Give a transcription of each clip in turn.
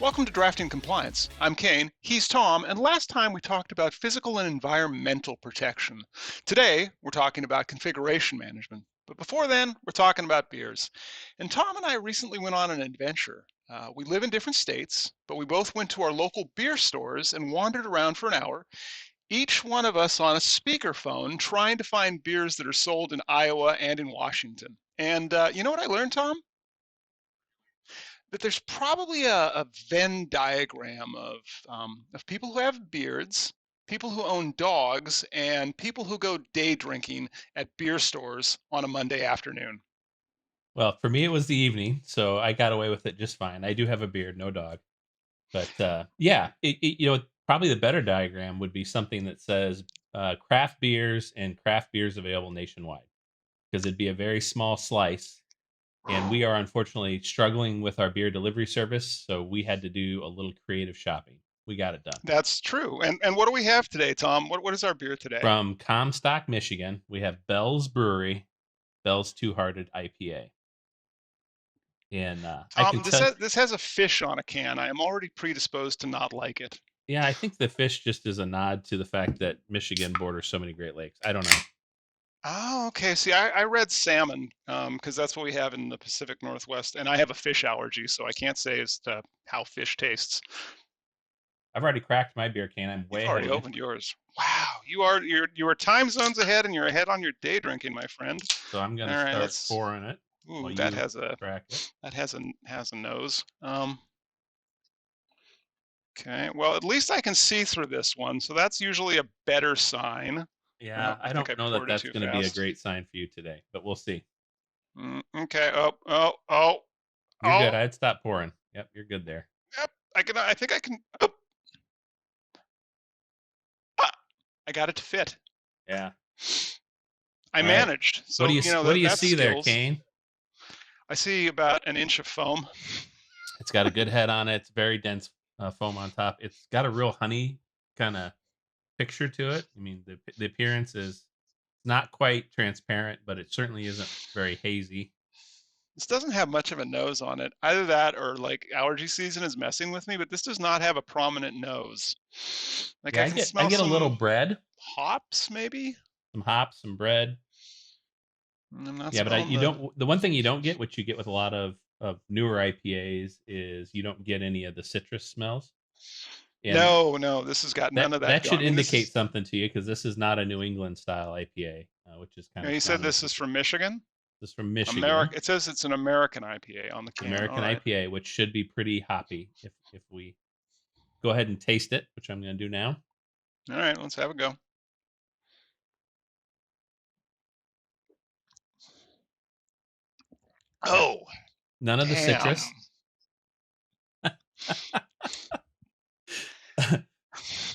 Welcome to Drafting Compliance. I'm Kane, he's Tom, and last time we talked about physical and environmental protection. Today, we're talking about configuration management. But before then, we're talking about beers. And Tom and I recently went on an adventure. We live in different states, but we both went to our local beer stores and wandered around for an hour, each one of us on a speakerphone trying to find beers that are sold in Iowa and in Washington. And you know what I learned, Tom? That there's probably a Venn diagram of people who have beards, people who own dogs, and people who go day drinking at beer stores on a Monday afternoon. Well, for me, it was the evening, so I got away with it just fine. I do have a beard, no dog, but yeah, probably the better diagram would be something that says craft beers and craft beers available nationwide, because it'd be a very small slice, and we are unfortunately struggling with our beer delivery service, so we had to do a little creative shopping. We got it done. That's true. And what do we have today, Tom? What is our beer today? From Comstock, Michigan, we have Bell's Brewery, Bell's Two Hearted IPA, and I can Tom, this tell. has a fish on a can. I am already predisposed to not like it. Yeah, I think the fish just is a nod to the fact that Michigan borders so many Great Lakes. I don't know. Oh, okay. See, I read salmon because that's what we have in the Pacific Northwest, and I have a fish allergy, so I can't say as to how fish tastes. I've already cracked my beer can. I'm You've way ahead already of you. opened yours. Wow, you are time zones ahead, and you're ahead on your day drinking, my friend. So I'm All gonna right, start let's. pouring it while Ooh, you crack it. that has a nose. Okay. Well, at least I can see through this one, so that's usually a better sign. Oh, Yeah, I I think don't I know that poured it that's too gonna be a fast. great sign for you today, but we'll see. Okay. Oh. You're good. Oh. I'd stop pouring. Yep, you're good there. Yep. I can. I think I can. Oh, ah, I got it to fit. Yeah. I All right. managed. What do So you what do you that's see there, skills. Kane? I see about an inch of foam. It's got a good head on it. It's very dense foam on top. It's got a real honey kind of picture to it. I mean, the appearance is not quite transparent, but it certainly isn't very hazy. This doesn't have much of a nose on it. Either that or like allergy season is messing with me, but this does not have a prominent nose. Like Yeah, I I can get I smell get a little some bread, hops, maybe. some hops, some bread. I'm not Yeah, but smelling you the. don't. The one thing you don't get, which you get with a lot of newer IPAs, is you don't get any of the citrus smells, and No, no, this has got none of that that going. should I mean, this indicate is. something to you because this is not a New England style IPA, which is kind of You said strong this looking is for you. from Michigan, This is from Michigan, America. It says it's an American IPA on the can. All American right, IPA, which should be pretty hoppy. If we go ahead and taste it, which I'm going to do now. all right. Let's have a go. Yeah, Oh, none of the damn. citrus.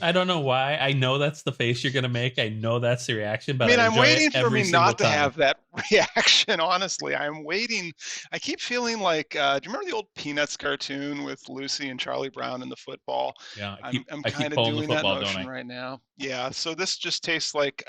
I don't know why. I know that's the face you're gonna make. I know that's the reaction, I but I mean, I'm enjoy it waiting for every me single not to time. have that reaction, honestly. I'm waiting. I keep feeling like, do you remember the old Peanuts cartoon with Lucy and Charlie Brown and the football? Yeah, I'm I keep kind of pulling the doing that football, don't motion I? right now. Yeah, so this just tastes like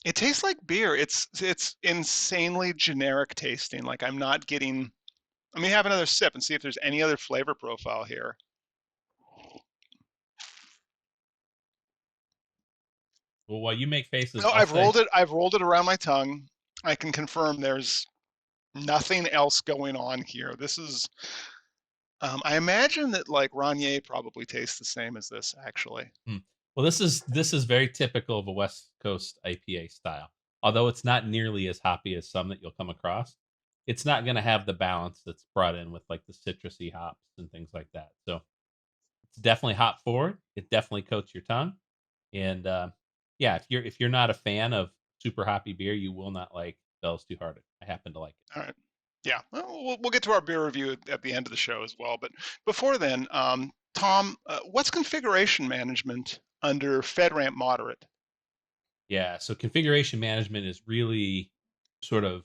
it tastes like beer. It's insanely generic tasting. Like I'm not getting. Let me have another sip and see if there's any other flavor profile here. Well, while you make faces, No, I'll say I've rolled it around my tongue. I can confirm there's nothing else going on here. This is I imagine that like Ronier probably tastes the same as this, actually. hmm. Well, this is very typical of a West Coast IPA style. Although it's not nearly as hoppy as some that you'll come across, it's not gonna have the balance that's brought in with like the citrusy hops and things like that. So it's definitely hop forward. It definitely coats your tongue. And yeah, if you're not a fan of super hoppy beer, you will not like Bell's Two Hearted. I happen to like it. All right. Yeah, well, we'll get to our beer review at the end of the show as well. But before then, Tom, what's configuration management under FedRAMP Moderate? Yeah, so configuration management is really sort of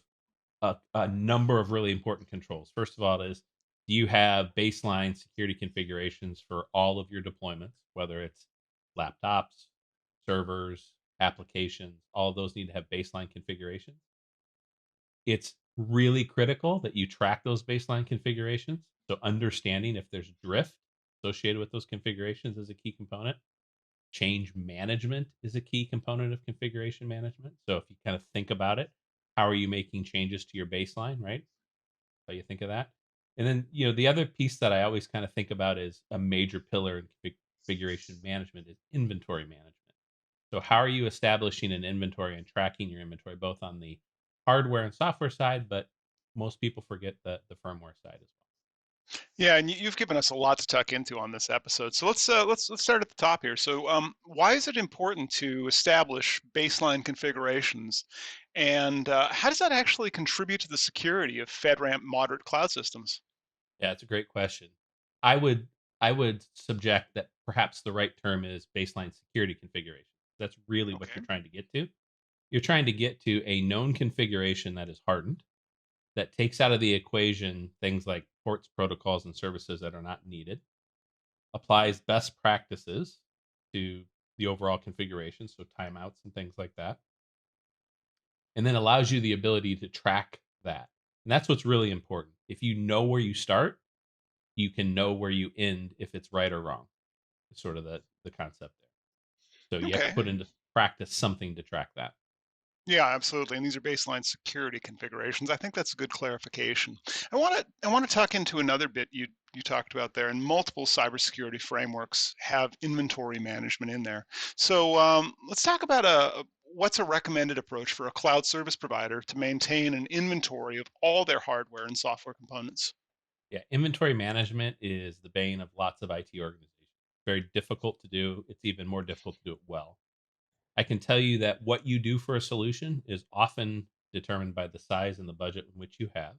a number of really important controls. First of all, is do you have baseline security configurations for all of your deployments, whether it's laptops, servers, applications, all of those need to have baseline configurations. It's really critical that you track those baseline configurations So understanding if there's drift associated with those configurations is a key component. Change management is a key component of configuration management. So if you kind of think about it, how are you making changes to your baseline, right? How you think of that? And then, the other piece that I always kind of think about is a major pillar in configuration management is inventory management. So how are you establishing an inventory and tracking your inventory both on the hardware and software side, but most people forget the firmware side as well. Yeah, and you've given us a lot to tuck into on this episode. So let's start at the top here. So, why is it important to establish baseline configurations, and how does that actually contribute to the security of FedRAMP moderate cloud systems? Yeah, it's a great question. I would I would subject that perhaps the right term is baseline security configuration. That's really what Okay. you're trying to get to. You're trying to get to a known configuration that is hardened, that takes out of the equation things like ports, protocols, and services that are not needed, applies best practices to the overall configuration, so timeouts and things like that, and then allows you the ability to track that. And that's what's really important. If you know where you start, you can know where you end if it's right or wrong. It's sort of the concept there. So you have to Okay. put into practice something to track that. Yeah, absolutely. And these are baseline security configurations. I think that's a good clarification. I want to tuck into another bit you talked about there. And multiple cybersecurity frameworks have inventory management in there. So let's talk about what's a recommended approach for a cloud service provider to maintain an inventory of all their hardware and software components. Yeah, inventory management is the bane of lots of IT organizations. Very difficult to do. It's even more difficult to do it well. I can tell you that what you do for a solution is often determined by the size and the budget in which you have.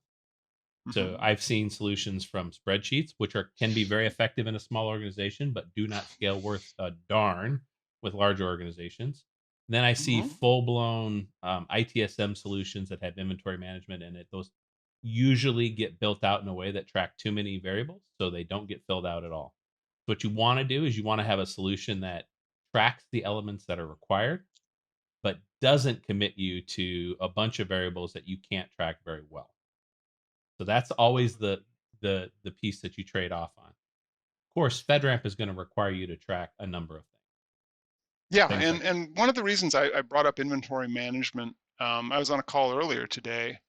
So Hmm. I've seen solutions from spreadsheets, which are can be very effective in a small organization, but do not scale worth a darn with larger organizations. Then I see Hmm. full blown ITSM solutions that have inventory management in it. Those usually get built out in a way that track too many variables, so they don't get filled out at all. What you want to do is you want to have a solution that tracks the elements that are required, but doesn't commit you to a bunch of variables that you can't track very well. So that's always the piece that you trade off on. Of course, FedRAMP is gonna require you to track a number of things. Yeah, Things like and one of the reasons I brought up inventory management, I was on a call earlier today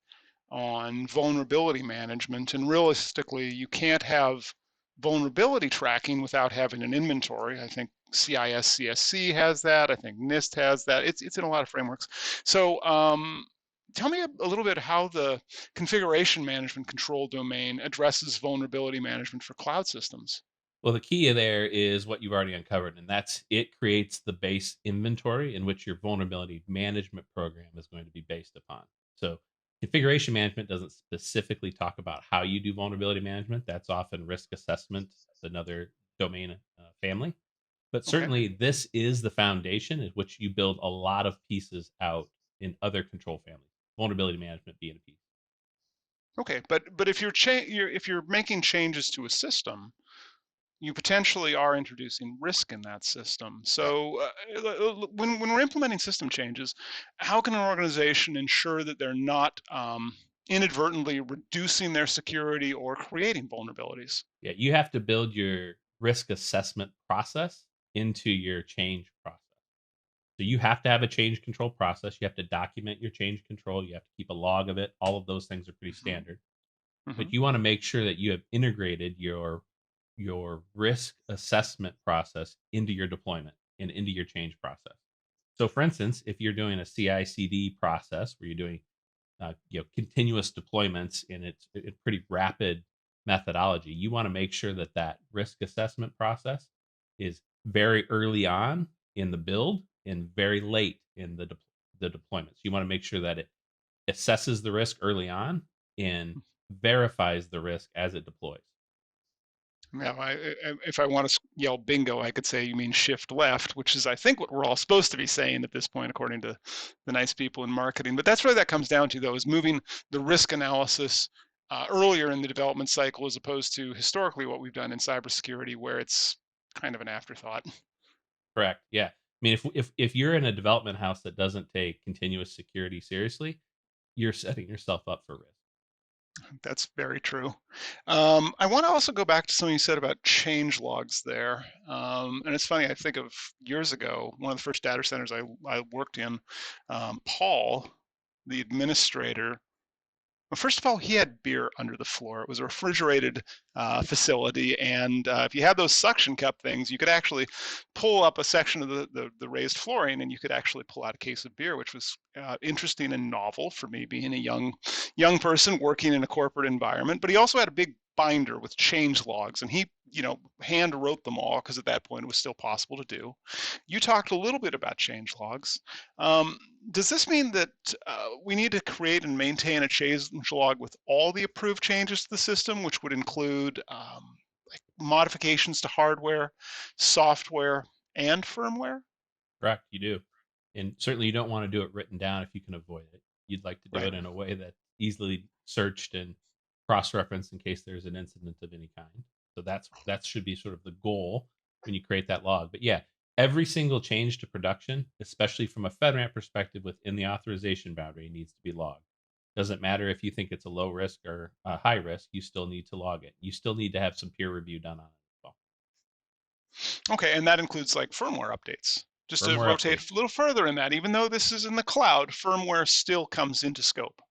on vulnerability management. And realistically, you can't have vulnerability tracking without having an inventory. I think CISCSC has that. I think NIST has that. It's in a lot of frameworks. So tell me a little bit how the configuration management control domain addresses vulnerability management for cloud systems. well, the key there is what you've already uncovered, and that's it creates the base inventory in which your vulnerability management program is going to be based upon. So configuration management doesn't specifically talk about how you do vulnerability management. That's often risk assessment, another domain family. But Okay. certainly, this is the foundation in which you build a lot of pieces out in other control families, vulnerability management being a piece. Okay, but if if you're making changes to a system, you potentially are introducing risk in that system. Correct. So when we're implementing system changes, how can an organization ensure that they're not inadvertently reducing their security or creating vulnerabilities? Yeah, you have to build your risk assessment process into your change process. So you have to have a change control process. You have to document your change control. You have to keep a log of it. All of those things are pretty Hmm. standard. Hmm. But you want to make sure that you have integrated your risk assessment process into your deployment and into your change process. So, for instance, if you're doing a CI/CD process where you're doing continuous deployments and it's a pretty rapid methodology, you want to make sure that that risk assessment process is very early on in the build and very late in the deployments. You want to make sure that it assesses the risk early on and verifies the risk as it deploys. Now, if I want to yell bingo, I could say you mean shift left, which is, I think, what we're all supposed to be saying at this point, according to the nice people in marketing. But that's where that comes down to, though, is moving the risk analysis earlier in the development cycle, as opposed to historically what we've done in cybersecurity, where it's kind of an afterthought. Correct. Yeah. I mean, if you're in a development house that doesn't take continuous security seriously, you're setting yourself up for risk. That's very true. I want to also go back to something you said about change logs there. And it's funny, I think of years ago, one of the first data centers I worked in, Paul, the administrator, well, first of all, he had beer under the floor. It was a refrigerated facility, and if you had those suction cup things, you could actually pull up a section of the raised flooring, and you could actually pull out a case of beer, which was interesting and novel for me, being a young person working in a corporate environment. But he also had a big binder with change logs, and he, hand wrote them all because at that point it was still possible to do. You talked a little bit about change logs. Um, does this mean that we need to create and maintain a change log with all the approved changes to the system, which would include like modifications to hardware, software, and firmware? Correct, you do. And certainly you don't want to do it written down if you can avoid it. You'd like to do Right. it in a way that's easily searched and cross-referenced in case there's an incident of any kind. So that should be sort of the goal when you create that log. But yeah, every single change to production, especially from a FedRAMP perspective within the authorization boundary, needs to be logged. Doesn't matter if you think it's a low risk or a high risk, you still need to log it. You still need to have some peer review done on it as well. Okay, and that includes like firmware updates. Just to Firmware rotate updates. a little further in that, even though this is in the cloud, firmware still comes into scope.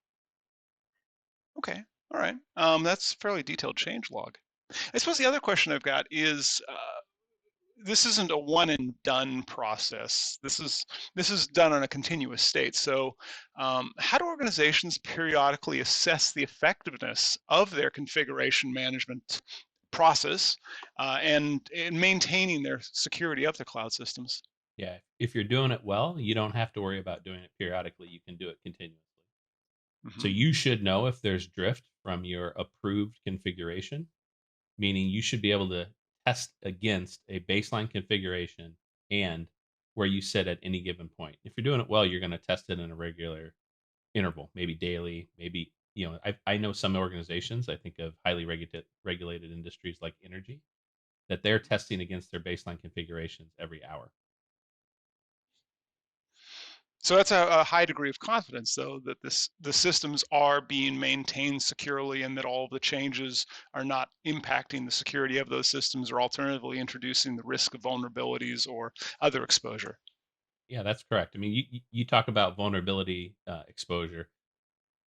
Okay, all right. That's fairly detailed change log. I suppose the other question I've got is this isn't a one and done process. This is done on a continuous state. So, how do organizations periodically assess the effectiveness of their configuration management process and in maintaining their security of the cloud systems? Yeah, if you're doing it well, you don't have to worry about doing it periodically. You can do it continuously. So Hmm. you should know if there's drift from your approved configuration, meaning you should be able to test against a baseline configuration and where you sit at any given point. If you're doing it well, you're going to test it in a regular interval, maybe daily, maybe, I know some organizations, I think of highly regulated industries like energy, that they're testing against their baseline configurations every hour. So that's a high degree of confidence, though, that the systems are being maintained securely and that all of the changes are not impacting the security of those systems or alternatively introducing the risk of vulnerabilities or other exposure. Yeah, that's correct. I mean, you talk about vulnerability exposure.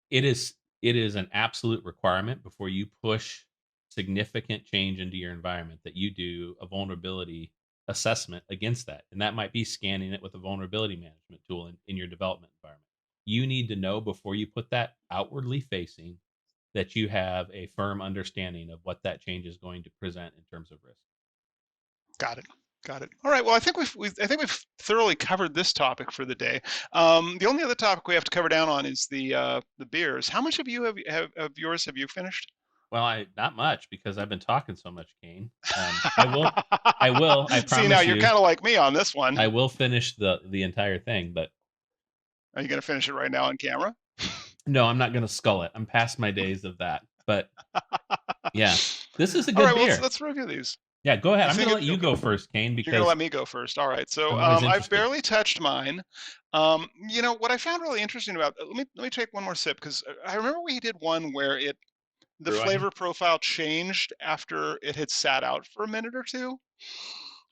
It is an absolute requirement before you push significant change into your environment that you do a vulnerability assessment against that, and that might be scanning it with a vulnerability management tool in your development environment. You need to know before you put that outwardly facing that you have a firm understanding of what that change is going to present in terms of risk. Got it. Got it. All right. Well, I think we've thoroughly covered this topic for the day. The only other topic we have to cover down on is the beers. How much of you have of yours have you finished? Well, I not much because I've been talking so much, Kane. I See, now promise you're you, kind of like me on this one. I will finish the entire thing, but Are you going to finish it right now on camera? no, I'm not gonna skull it. I'm past my days of that. But yeah, this is a All good right. Well, beer. let's review these. Yeah, go ahead. You I'm think gonna it? let you Okay. go first, Kane, You're going to because let me go first. All right. So I'm always I've interested. barely touched mine. What I found really interesting about let me take one more sip because I remember we did one where the Brewing? flavor profile changed after it had sat out for a minute or two.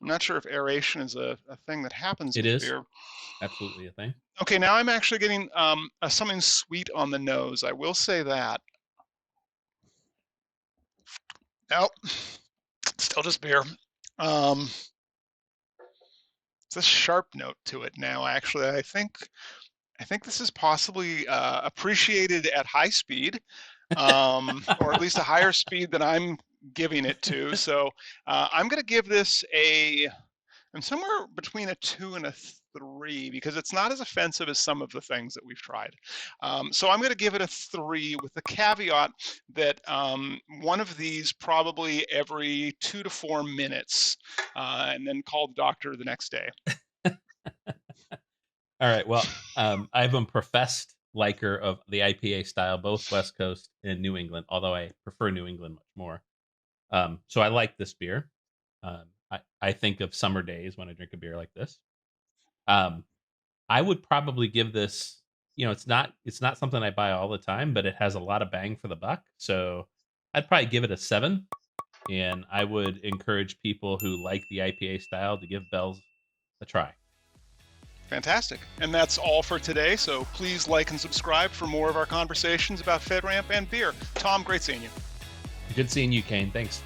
I'm not sure if aeration is a thing that happens It with is beer. absolutely a thing. Okay, now I'm actually getting something sweet on the nose. I will say that. Nope, still just beer. Um, it's a sharp note to it now. Actually, I think this is possibly appreciated at high speed, or at least a higher speed than I'm giving it to. So I'm going to give this I'm somewhere between a 2 and a 3 because it's not as offensive as some of the things that we've tried. So I'm going to give it a 3 with the caveat that one of these probably every 2 to 4 minutes, and then call the doctor the next day. All right. Well, I'm a professed liker of the IPA style, both West Coast and New England, although I prefer New England much more. So I like this beer. I think of summer days when I drink a beer like this. Um, I would probably give this, it's not something I buy all the time, but it has a lot of bang for the buck. So I'd probably give it a 7, and I would encourage people who like the IPA style to give Bell's a try. Fantastic. And that's all for today. So please like and subscribe for more of our conversations about FedRAMP and beer. Tom, great seeing you. Good seeing you, Kane. Thanks.